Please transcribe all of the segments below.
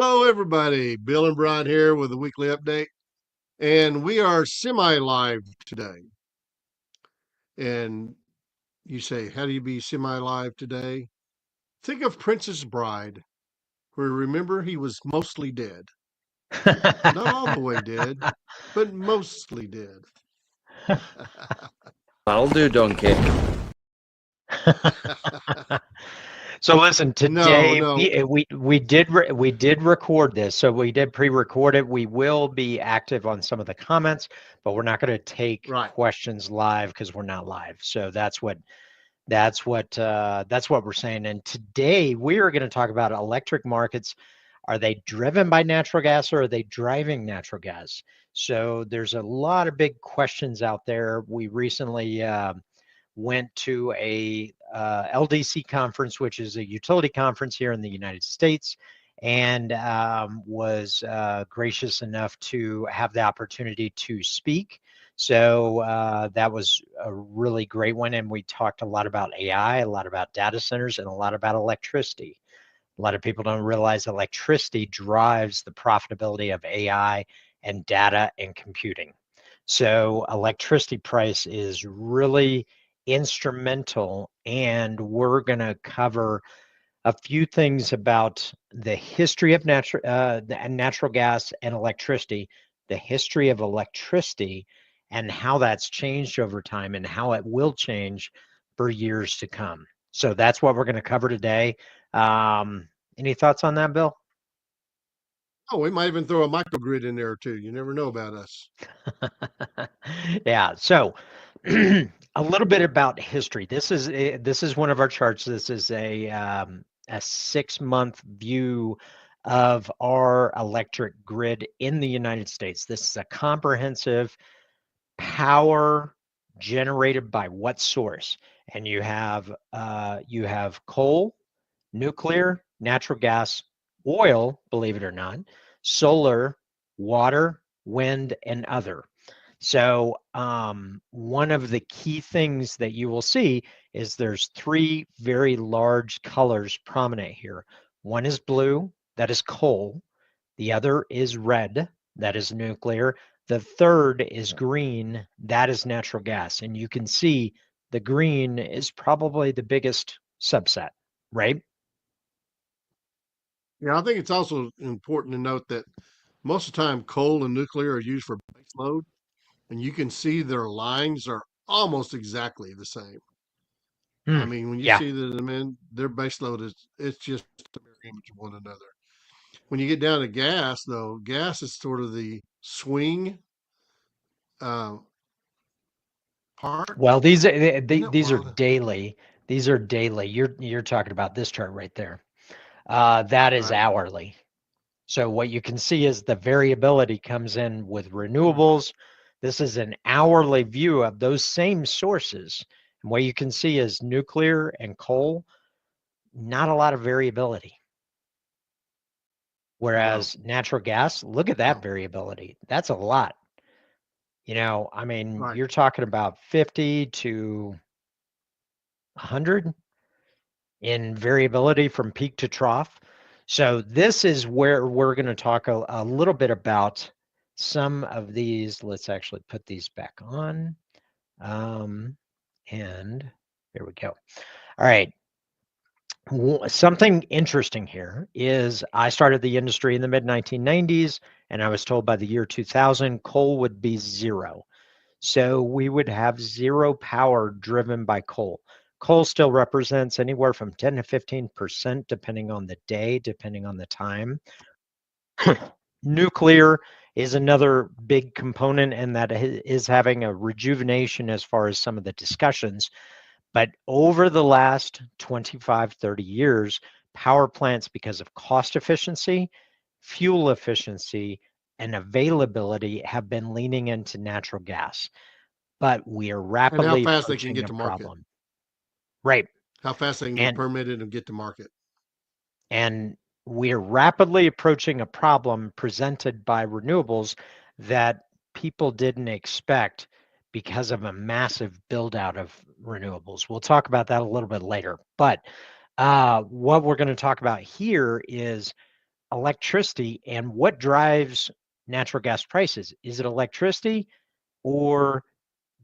Hello, everybody. Bill and Brian here with a weekly update. And we are semi live today. And you say, how do you be semi live today? Think of Princess Bride, where remember he was mostly dead. Not all the way dead, but mostly dead. That'll do, donkey. So listen, No, today no. we did record this, so we did pre-record it. We will be active on some of the comments, but we're not going to take Right. questions live because we're not live. So that's what we're saying. And today we are going to talk about electric markets. Are they driven by natural gas or are they driving natural gas? So there's a lot of big questions out there. We recently went to a LDC conference, which is a utility conference here in the United States, and was gracious enough to have the opportunity to speak. So that was a really great one. And we talked a lot about AI, a lot about data centers, and a lot about electricity. A lot of people don't realize electricity drives the profitability of AI and data and computing. So electricity price is really instrumental, and we're going to cover a few things about the history of natural gas and electricity, the history of electricity, and how that's changed over time and how it will change for years to come. So that's what we're going to cover today. Any thoughts on that, Bill? Oh, we might even throw a microgrid in there too. You never know about us. Yeah. So a little bit about history. This is one of our charts. This is a 6-month view of our electric grid in the United States. This is a comprehensive power generated by what source? And you have coal, nuclear, natural gas, oil, believe it or not, solar, water, wind, and other. So one of the key things that you will see is there's 3 very large colors prominent here. One is blue, that is coal. The other is red, that is nuclear. The third is green, that is natural gas. And you can see the green is probably the biggest subset, right? Yeah, I think it's also important to note that most of the time coal and nuclear are used for base load, and you can see their lines are almost exactly the same. I Hmm. mean, when you Yeah. see their base load it's just a mirror image of one another. When you get down to gas, though, gas is sort of the swing uh, part. Well, Isn't it these are wild? daily. These are daily. You're talking about this chart right there. That is Right. hourly. So what you can see is the variability comes in with Hourly. renewables. This is an hourly view of those same sources. And what you can see is nuclear and coal, not a lot of variability. No, Whereas natural gas, look at that no. variability. That's a lot. I mean, Right. you're talking about 50 to 100 in variability from peak to trough. So this is where we're going to talk a little bit about some of these. Let's actually put these back on. Um, and there we go. All right. Something interesting here is I started the industry in the mid 1990s, and I was told by the year 2000 coal would be zero. So we would have zero power driven by coal. Coal still represents anywhere from 10 to 15%, depending on the day, depending on the time. Nuclear is another big component, and that is having a rejuvenation as far as some of the discussions. But over the last 25, 30 years, power plants, because of cost efficiency, fuel efficiency, and availability, have been leaning into natural gas. But we are And how rapidly fast they can approaching get a to market. problem. Right. How fast they can get And permitted and get to market. and we're rapidly approaching a problem presented by renewables that people didn't expect because of a massive build out of renewables. We'll talk about that a little bit later. But what we're going to talk about here is electricity and what drives natural gas prices. Is it electricity, or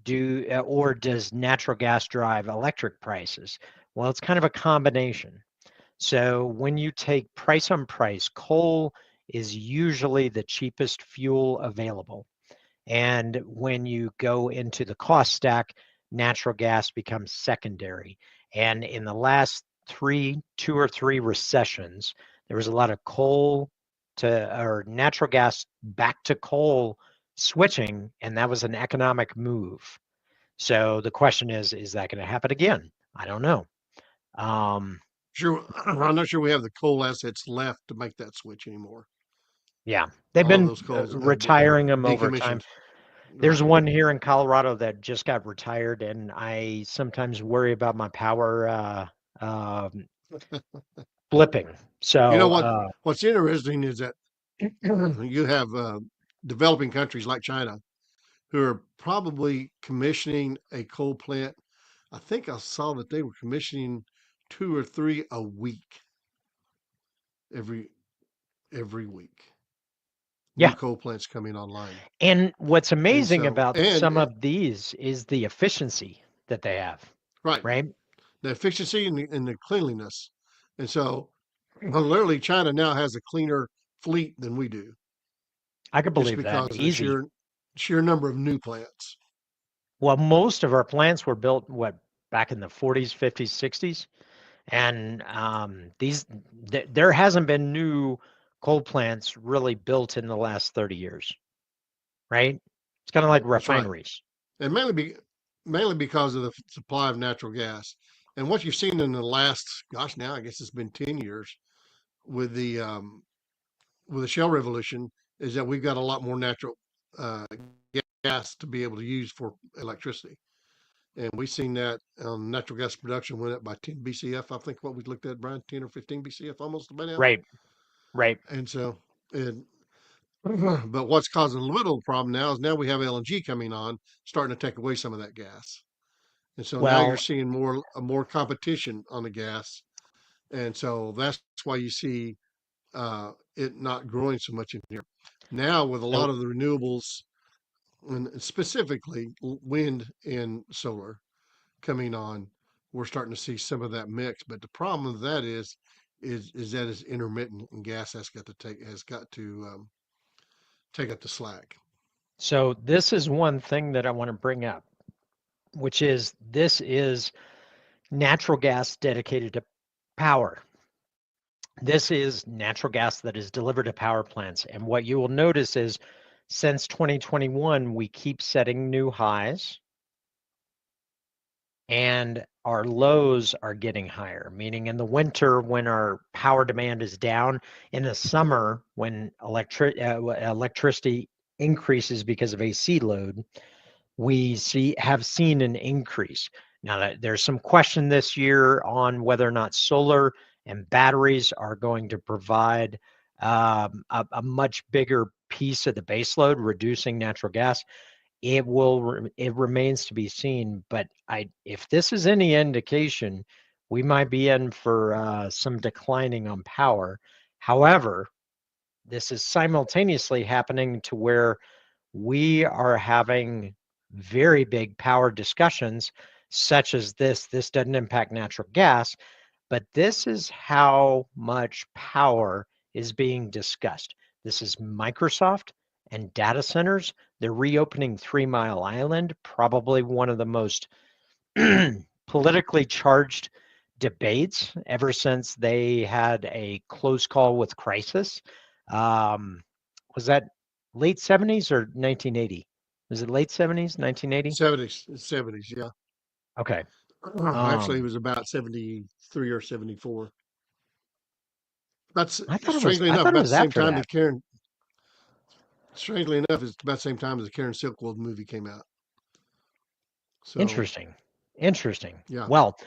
does natural gas drive electric prices? Well, it's kind of a combination. So when you take price on price, coal is usually the cheapest fuel available. And when you go into the cost stack, natural gas becomes secondary. And in the last two or three recessions, there was a lot of coal to or natural gas back to coal switching, and that was an economic move. So the question is that going to happen again? I don't know. Um, Sure, I'm not sure we have the coal assets left to make that switch anymore. yeah, they've All of been those coals have been retiring them over time. decommissioned. There's Right. one here in Colorado that just got retired, and I sometimes worry about my power blipping. You know So, what? What's interesting is that you have developing countries like China who are probably commissioning a coal plant. I think I saw that they were commissioning two or three a week, every every week. New yeah. coal plants coming online, And what's and amazing so about some of these is the efficiency that they have, right, right? the efficiency and the cleanliness, and so well, literally China now has a cleaner fleet than we do, I could just believe that because of the easy. sheer number of new plants. Well, most of our plants were built, what, back in the 40s, 50s, 60s? And there hasn't been new coal plants really built in the last 30 years, right? It's kind of like That's right, refineries. and mainly because of the supply of natural gas. And what you've seen in the last, gosh, now I guess it's been 10 years with the shale revolution, is that we've got a lot more natural uh, gas to be able to use for electricity. And we've seen that natural gas production went up by 10 BCF. I think what we looked at, Brian, 10 or 15 BCF almost by now. Right, right. And so, and, but what's causing a little problem now is now we have LNG coming on, starting to take away some of that gas. And so now you're Well, seeing more competition on the gas. And so that's why you see it not growing so much in here. Now, with a lot so of the renewables, and specifically wind and solar coming on, we're starting to see some of that mix. But the problem with that is that it's intermittent, and gas has got to take up the slack. so this is one thing that I want to bring up, which is this is natural gas dedicated to power. This is natural gas that is delivered to power plants. And what you will notice is since 2021, we keep setting new highs and our lows are getting higher, meaning in the winter when our power demand is down, in the summer when electricity increases because of AC load, we have seen an increase. Now that there's some question this year on whether or not solar and batteries are going to provide a much bigger piece of the baseload, reducing natural gas. It remains to be seen, but if this is any indication, we might be in for some declining on power. However, this is simultaneously happening to where we are having very big power discussions, such as this. This doesn't impact natural gas, but this is how much power is being discussed. This is Microsoft and data centers. They're reopening 3 Mile Island, probably one of the most politically charged debates ever since they had a close call with crisis. Um, was that late 70s or 1980? Was it late 70s, 1980? 70s, yeah. Okay. Actually, it Um, was about 73 or 74. That's strangely I enough thought it about was the same after time that. that Karen. Strangely enough, it's about the same time as the Karen Silkwood movie came out. So Interesting. Interesting. yeah. Well,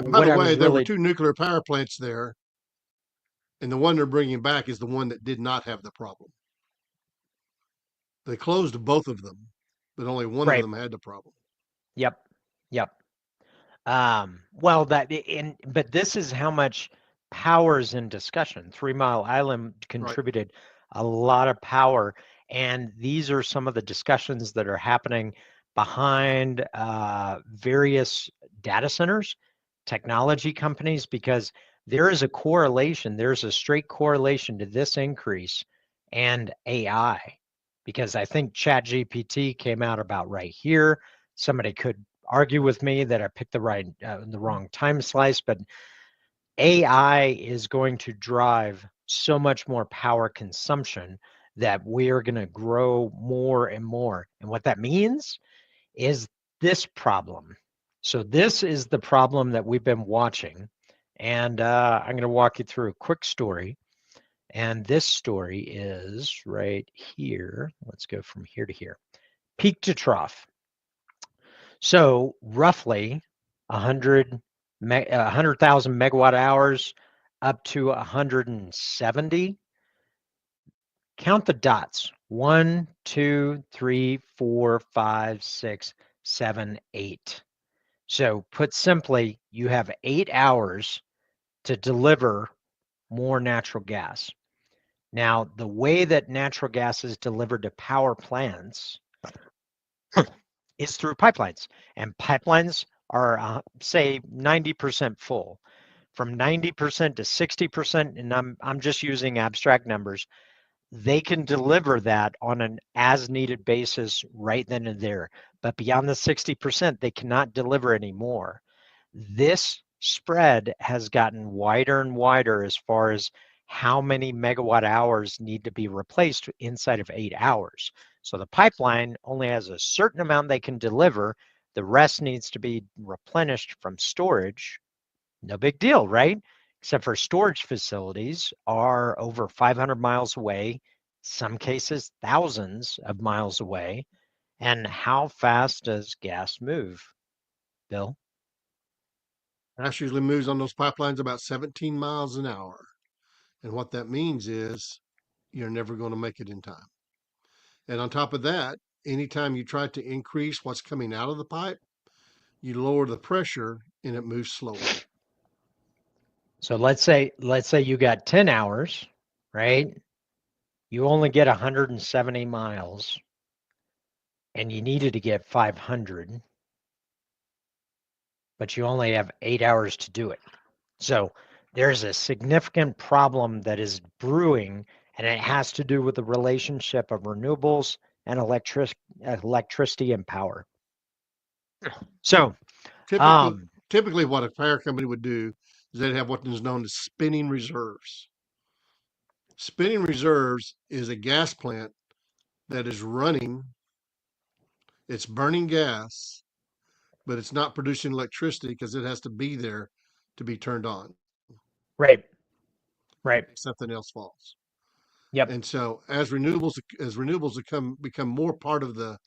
And by what the I way, was there were really two nuclear power plants there, and the one they're bringing back is the one that did not have the problem. They closed both of them, but only one of right. them had the problem. Yep. Yep. Well, but this is how much power is in discussion. 3 Mile Island Right. contributed a lot of power, and these are some of the discussions that are happening behind various data centers, technology companies, because there is a correlation, there's a straight correlation to this increase and AI. Because I think ChatGPT came out about right here. Somebody could argue with me that I picked the wrong time slice, but AI is going to drive so much more power consumption that we are going to grow more and more. And what that means is this problem. So this is the problem that we've been watching. And I'm going to walk you through a quick story. And this story is right here. Let's go from here to here. Peak to trough. So roughly 100,000 megawatt hours up to 170. Count the dots. 1, 2, 3, 4, 5, 6, 7, 8. So put simply, you have 8 hours to deliver more natural gas. Now, the way that natural gas is delivered to power plants is through pipelines, and pipelines are, say, 90% full. From 90% to 60%, and I'm just using abstract numbers, they can deliver that on an as needed basis right then and there. But beyond the 60%, they cannot deliver anymore. This spread has gotten wider and wider as far as how many megawatt hours need to be replaced inside of 8 hours. So the pipeline only has a certain amount they can deliver. The rest needs to be replenished from storage. No big deal, right? Except for storage facilities are over 500 miles away, some cases thousands of miles away. And how fast does gas move, Bill? Gas usually moves on those pipelines about 17 miles an hour. And what that means is you're never going to make it in time. And on top of that, anytime you try to increase what's coming out of the pipe, you lower the pressure and it moves slower. So let's say you got 10 hours, right? You only get 170 miles and you needed to get 500, but you only have 8 hours to do it. So there's a significant problem that is brewing, and it has to do with the relationship of renewables and electricity and power. So, Typically, um, typically what a power company would do is they'd have what is known as spinning reserves. Spinning reserves is a gas plant that is running, it's burning gas, but it's not producing electricity because it has to be there to be turned on right, in right, case something else falls. yep, And so as renewables become more part of the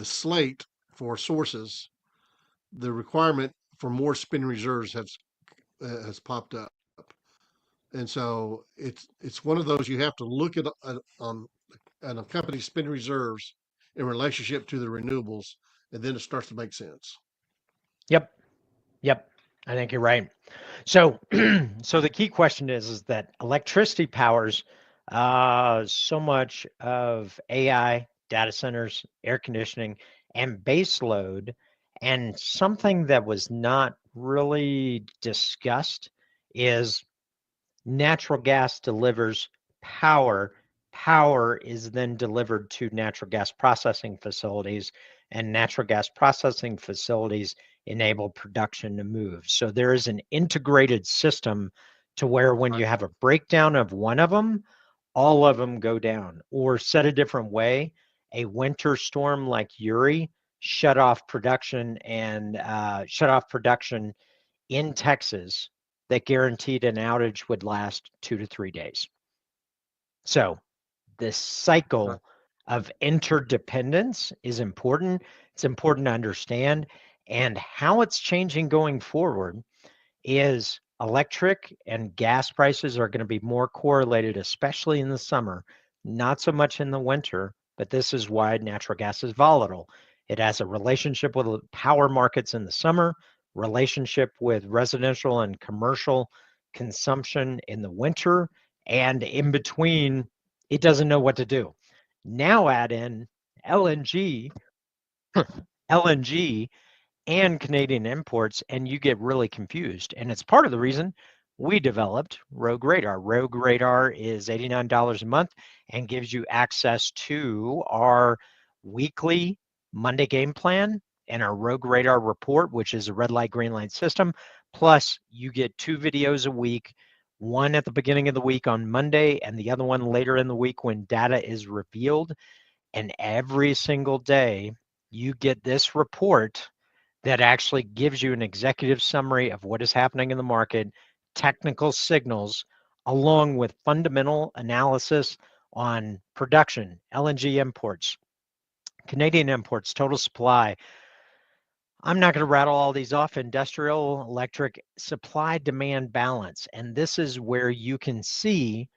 slate for sources, the requirement for more spinning reserves has popped up. And so it's one of those you have to look at a company's spinning reserves in relationship to the renewables, and then it starts to make sense. yep, yep. I think you're right. So, so the key question is that electricity powers so much of AI, data centers, air conditioning, and base load. And something that was not really discussed is natural gas delivers power. Power is then delivered to natural gas processing facilities, and natural gas processing facilities enable production to move. So there is an integrated system to where when Right. you have a breakdown of one of them, all of them go down. Or said a different way, a winter storm like Uri shut off production in Texas that guaranteed an outage would last 2 to 3 days. So this Right. cycle of interdependence is important. It's important to understand. And how it's changing going forward is electric and gas prices are going to be more correlated, especially in the summer, not so much in the winter, but this is why natural gas is volatile. It has a relationship with power markets in the summer, relationship with residential and commercial consumption in the winter, and in between, it doesn't know what to do. Now add in LNG, LNG and Canadian imports, and you get really confused. And it's part of the reason we developed Rogue Radar. Rogue Radar is $89 a month and gives you access to our weekly Monday game plan and our Rogue Radar report, which is a red light, green light system. Plus, you get 2 videos a week, one at the beginning of the week on Monday, and the other one later in the week when data is revealed. And every single day, you get this report that actually gives you an executive summary of what is happening in the market, technical signals, along with fundamental analysis on production, LNG imports, Canadian imports, total supply. I'm not going to rattle all these off. Industrial, electric, supply demand balance. And this is where you can see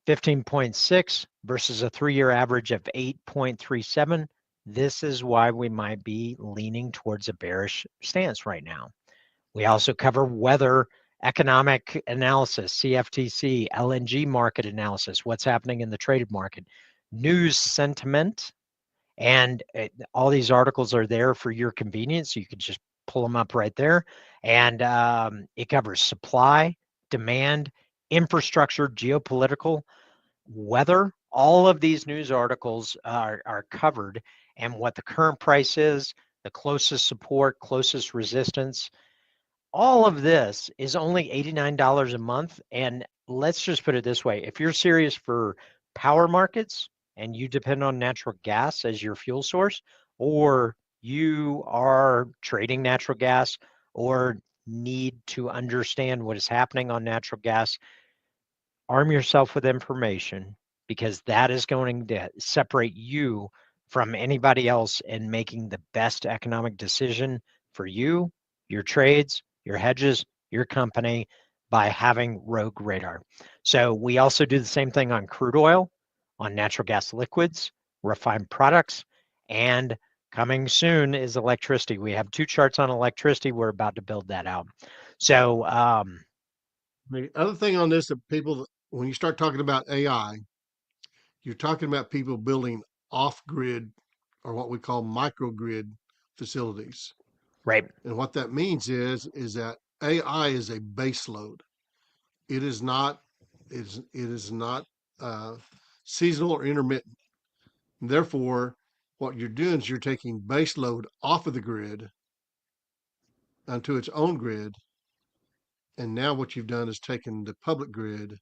15.6 versus a 3-year average of 8.37. This is why we might be leaning towards a bearish stance right now. We also cover weather, economic analysis, CFTC, LNG market analysis, what's happening in the traded market, news sentiment, and all these articles are there for your convenience. You can just pull them up right there. And it covers supply, demand, infrastructure, geopolitical, weather. All of these news articles are covered, and what the current price is, the closest support, closest resistance. All of this is only $89 a month. And let's just put it this way. If you're serious for power markets and you depend on natural gas as your fuel source, or you are trading natural gas or need to understand what is happening on natural gas, arm yourself with information, because that is going to separate you from anybody else in making the best economic decision for you, your trades, your hedges, your company, by having Rogue Radar. So we also do the same thing on crude oil, on natural gas liquids, refined products, and coming soon is electricity. We have 2 charts on electricity. We're about to build that out. So The other thing on this, that people, when you start talking about AI, you're talking about people building off-grid, or what we call microgrid facilities. right. And what that means is that AI is a base load. It is not uh, seasonal or intermittent. Therefore, what you're doing is you're taking base load off of the grid onto its own grid. And now what you've done is taken the public grid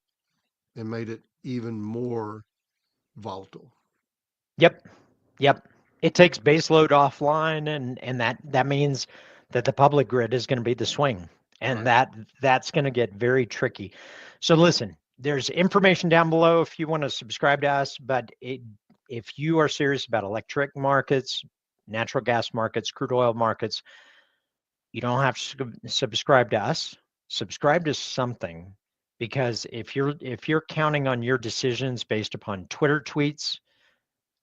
and made it even more volatile. Yep. Yep. It takes baseload offline, and that means that the public grid is going to be the swing, and Right. that's going to get very tricky. So listen, there's information down below if you want to subscribe to us, but if you are serious about electric markets, natural gas markets, crude oil markets, you don't have to subscribe to us. Subscribe to something, because if you're counting on your decisions based upon Twitter tweets,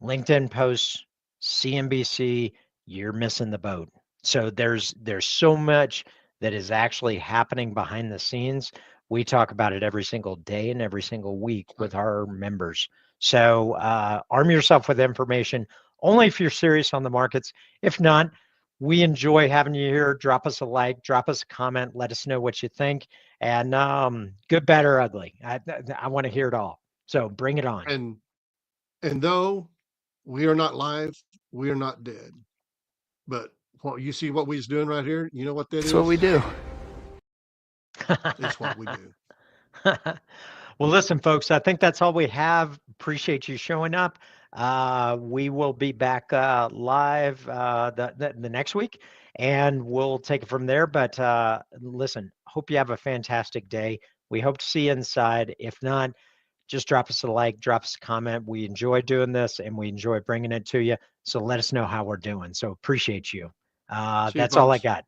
LinkedIn posts, CNBC, you're missing the boat. So there's so much that is actually happening behind the scenes. We talk about it every single day and every single week with our members. So arm yourself with information only if you're serious on the markets. If not, we enjoy having you here. Drop us a like, drop us a comment, let us know what you think. And good, bad, or ugly. I want to hear it all. So bring it on. And though we are not live, we are not dead. But what you see, what we're doing right here, you know what that That's what we is? do. It's what we do. Well, listen, folks, I think that's all we have. Appreciate you showing up. We will be back live the next week, and we'll take it from there. But listen, hope you have a fantastic day. We hope to see you inside. If not, just drop us a like, drop us a comment. We enjoy doing this, and we enjoy bringing it to you. So let us know how we're doing. So appreciate you. See you, That's all I folks. got.